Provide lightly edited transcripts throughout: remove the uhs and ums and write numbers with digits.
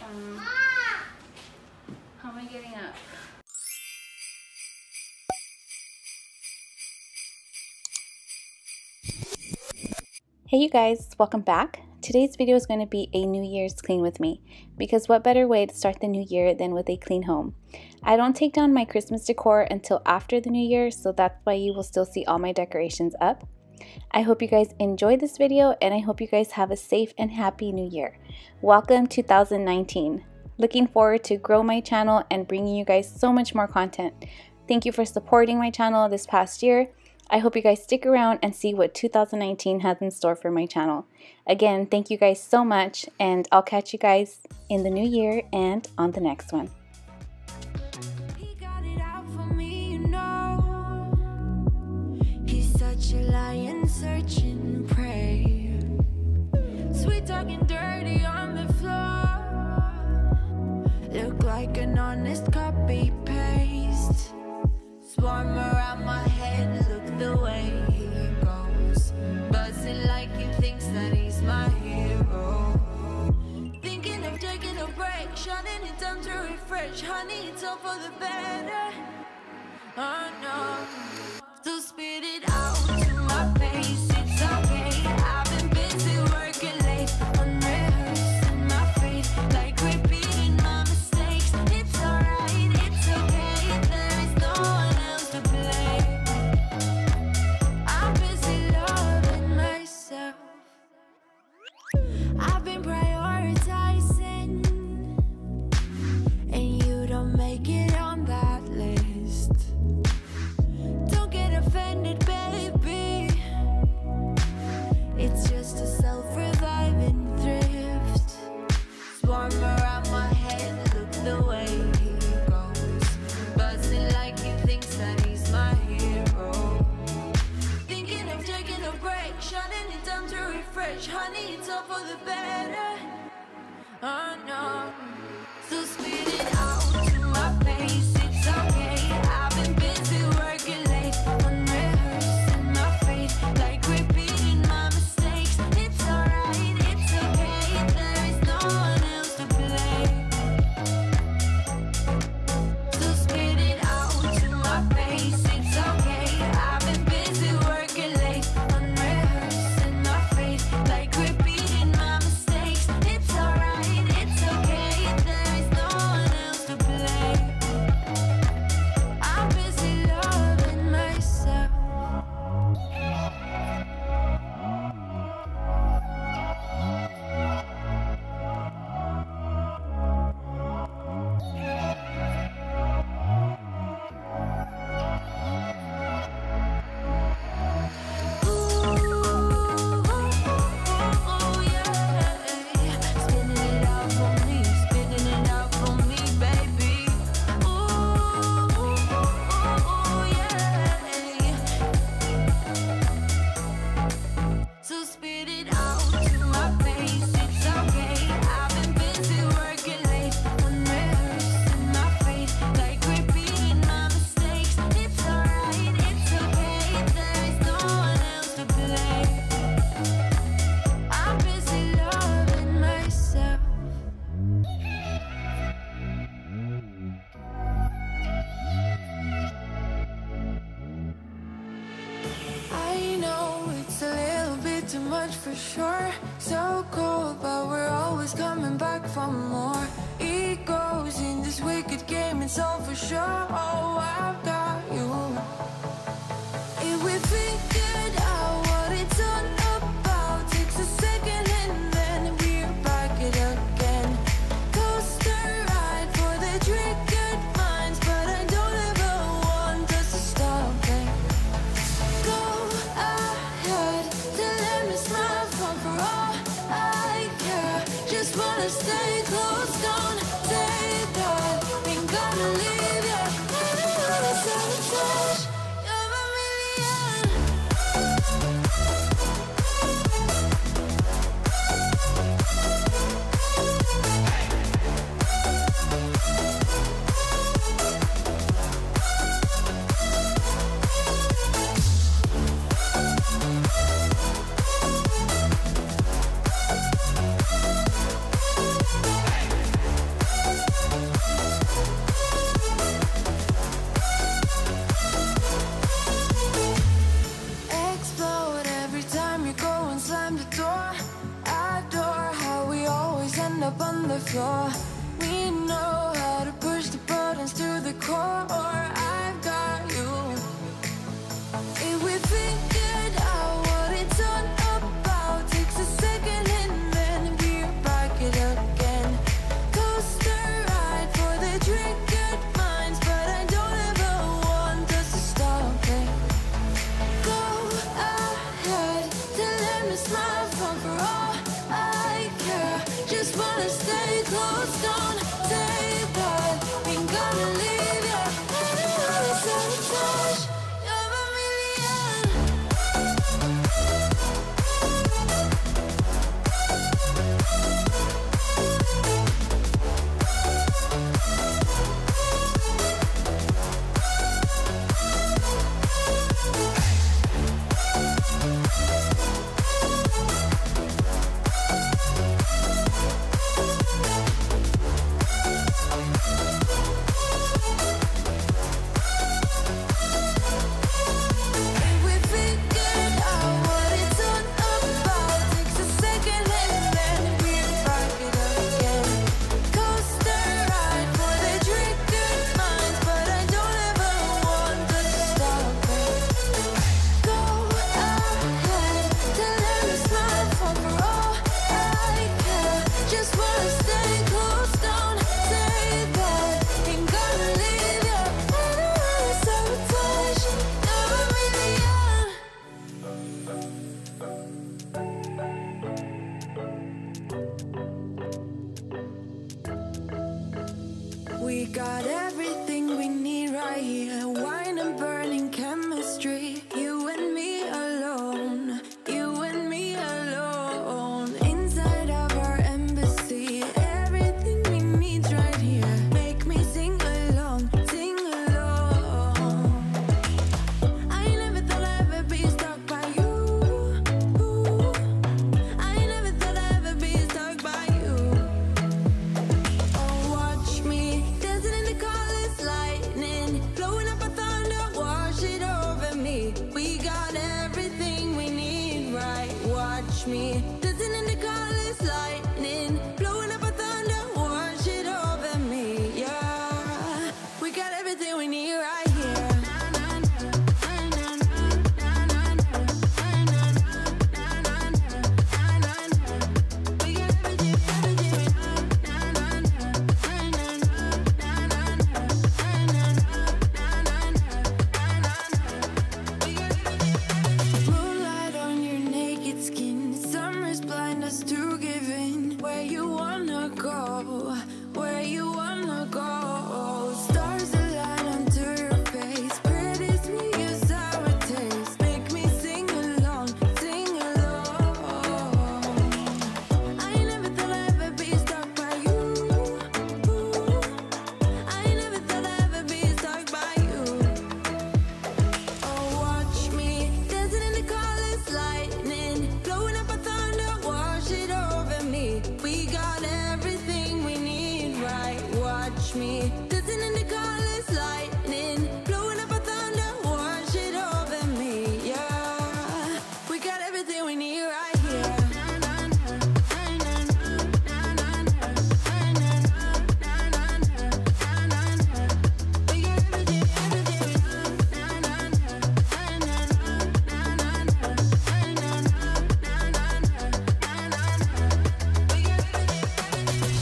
How am I getting up? Hey you guys, welcome back. Today's video is going to be a New Year's clean with me, because what better way to start the new year than with a clean home. I don't take down my Christmas decor until after the new year, so that's why you will still see all my decorations up. I hope you guys enjoyed this video, and I hope you guys have a safe and happy new year. Welcome 2019. Looking forward to grow my channel and bringing you guys so much more content. Thank you for supporting my channel this past year. I hope you guys stick around and see what 2019 has in store for my channel. Again, thank you guys so much, and I'll catch you guys in the new year and on the next one. He got it out for me, you know. He's such a lion searching prey. Sweet talking dirty on the floor. Look like an honest copy paste. Swarm around my head, look the way he goes. Buzzing like he thinks that he's my hero. Thinking of taking a break, shutting it down to refresh. Honey, it's all for the better. Oh no. So spit it out to my face, it's okay. I've been busy working late, unrehearsing my fate. Like repeating my mistakes. It's alright, it's okay. There is no one else to blame. I'm busy loving myself. I've been prioritizing, and you don't make it on that list. Don't get offended, baby. It's just a self-reviving thrift. Swarm around my head, look the way he goes. Buzzing like he thinks that he's my hero. Thinking of taking a break, shutting it down to refresh. Honey, it's all for the better. Oh no. So spit it out to my face, it's okay. I've been busy working late, unrehearsing my fate. Like repeating my mistakes. It's alright, it's okay. There is no one else to blame. So spit it out to my face, it's okay. I've been busy working late, unrehearsing my fate. Like repeating my mistakes. It's alright, it's okay. There is no one else to blame. I'm busy loving myself. Ooh, yeah. Spinning it out for me, spinning it out for me, baby. Ooh, yeah. So spit it out to my face, it's okay. I've been busy working late, unrehearsing my fate. Like repeating my mistakes. It's alright, it's okay. There is no one else to blame. I'm busy loving myself. I know it's a little bit too much for sure. So cold, but we're always coming back for more. Egos in this wicked game, it's all for sure. Oh, I've got you. If we figured out what it's all about, takes a second and then we're back it again. Coaster ride for the triggered minds, but I don't ever want us to stop it. Go ahead, to let me smile for all I care. Just wanna stay close, don't say that. Ain't gonna leave ya. Sabotage. You're a million. up on the floor. We know how to push the buttons to the core. I've got you. If we figured out what it's all about, takes a second and then we back it again. Coaster ride for the triggered minds, but I don't ever want us to stop it. Go ahead, tell them to smile for all I care. Just wanna stay close, don't say that. Ain't gonna leave you. I don't wanna sabotage. You're a million. If we figured out what it's all about, takes a second and then we back it again. Coaster ride for the triggered minds, but I don't ever want us to stop it. Go ahead, tell them to smile for all I care. Just wanna stay close, don't say that. Ain't gonna leave you. I don't wanna sabotage. You're a million. We got everything we need right here. Wine and burning chemistry. You and me alone. You and me alone. Inside of our embassy. Everything we need's right here. Make me sing along, sing along. I never thought I'd ever be stuck by you. I never thought I'd ever be stuck by you. Oh, watch me dancing in the colors, lightning, blowing up a thunder, wash it over me. We got everything we need, right? Watch me dancing in the colors, lightning, blowing up a thunder, wash it over me. Yeah, we got everything we need right here. We got moonlight on your naked skin. Summer's blind us to give in. Where you wanna go? Where you wanna go? Stars align onto your face. Pretty sweet, your sour taste. Make me sing along, sing along. I never thought I'd ever be stuck by you. I never thought I'd ever be stuck by you. Oh, watch me dancing in the colors, lightning, blowing up a thunder, wash it over me. We got everything we need, right? Watch me dancing in the colors, lightning, blowing up a thunder, wash it over me. Yeah, we got everything we need right here.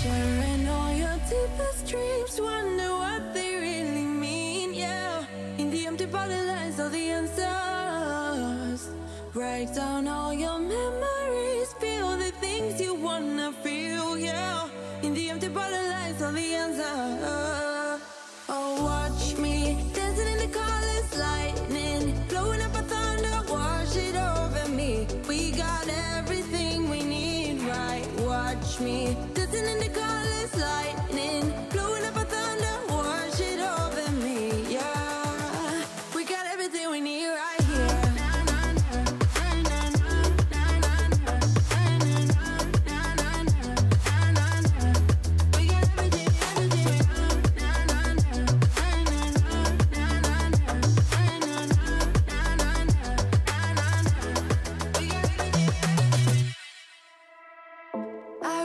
Sharing all your deepest dreams, wonder what they really mean. Yeah, in the empty bottle lies all the answers. Write down all your memories, feel the things you wanna feel. Yeah, in the empty bottle lies all the answers. Oh, watch me dancing in the colors, lightning, blowing up a thunder, wash it over me. We got everything we need, right? Watch me dancing in the colors, lightning, blowing up a thunder, wash it over me. Yeah, we got everything we need right here. We got everything.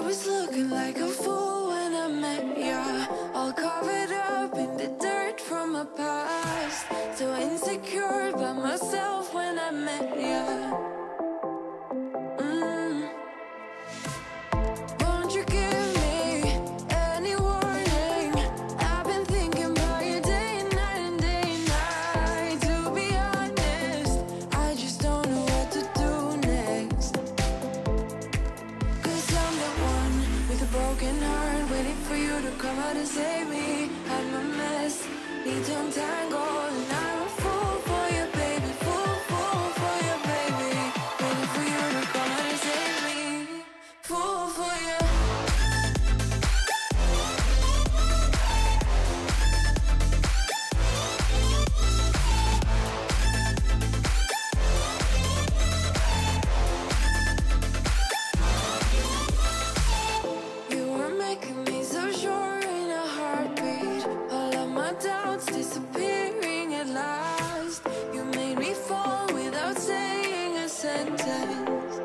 I was looking like a fool when I met ya, all covered up in the dirt from my past. So insecure about myself when I met ya. Won't you give me any warning? I've been thinking about you day and night and day and night. To be honest, I just don't know what to do next. Cause I'm the one with a broken heart, waiting for you to come out and save me. Had my mess, need to untangle, and I'm a fool for you, baby. Fool for you, baby. Waiting for you to come out and save me. Fool for you. You were making me so sure in a heartbeat. All of my doubts disappearing at last. You made me fall without saying a sentence.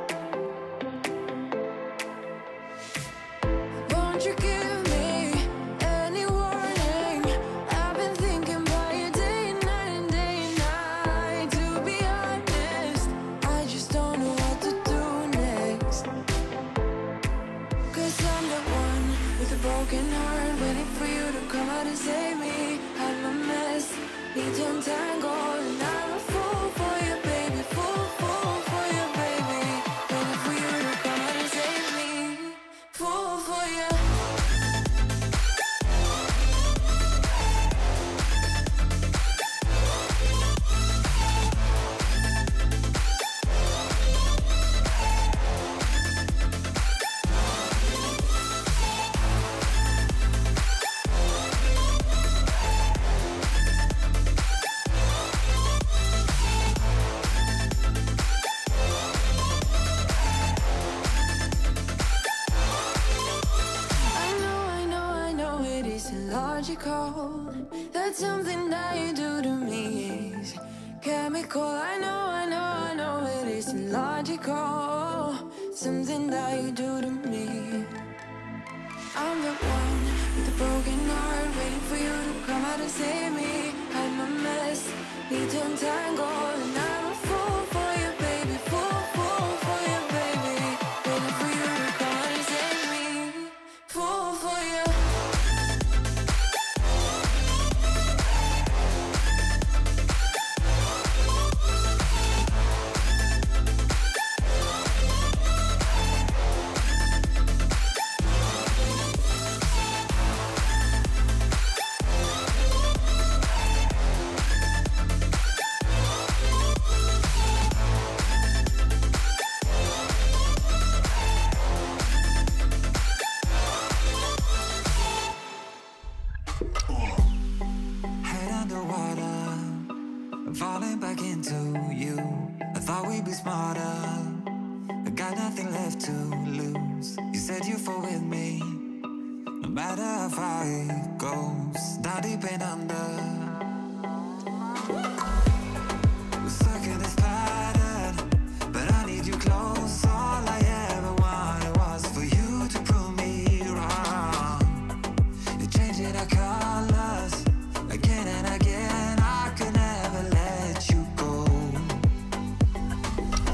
Won't you give me any warning? I've been thinking about you day and night and day and night. To be honest, I just don't know what to do next. Cause I'm the one with a broken heart, waiting for you to come out and save me. Had my mess, need to untangle, and I'm a fool for you, baby. Fool for you, baby. Waiting for you to come out and save me. Fool for you. I know it isn't logical. That something that you do to me is chemical. I know it isn't logical. Something that you do to me. I'm the one with a broken heart, waiting for you to come out and save me. Had my mess, need to untangle, and I'm a fool for you, baby. Fool for you, baby. Waiting for you to come out and save me. Fool for you. Head underwater, falling back into you. I thought we'd be smarter, I got nothing left to lose. You said you fall with me, no matter how far it goes. Down deep and under, we're stuck in this pattern, but I need you close. All I ever wanted was for you to prove me wrong. You're changing our colors again and again. I could never let you go.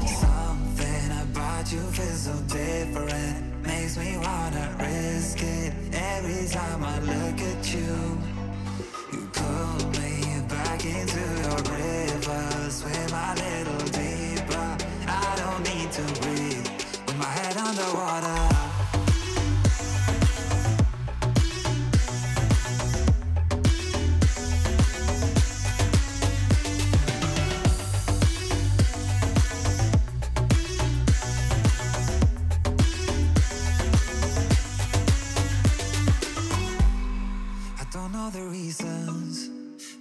Something about you feels so different, makes me wanna risk it. Every time I look at you, you pull me back into your river. Swim a little deeper, I don't need to breathe with my head underwater. I don't know the reasons,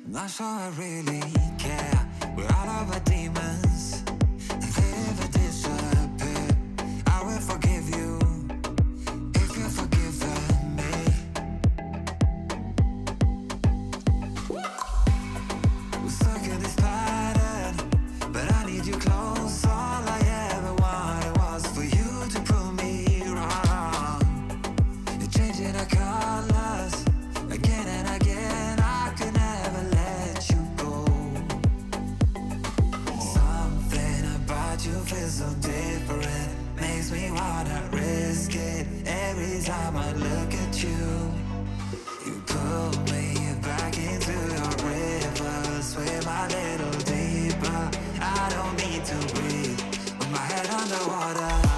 I'm not sure I really care. We're all of our demons, if they ever disappear, I will forgive you if you're forgiven me. We're stuck in this pattern, but I need you close. All I ever wanted was for you to prove me wrong. time I look at you. You pull me back into your river, swim a little deeper. I don't need to breathe with my head underwater.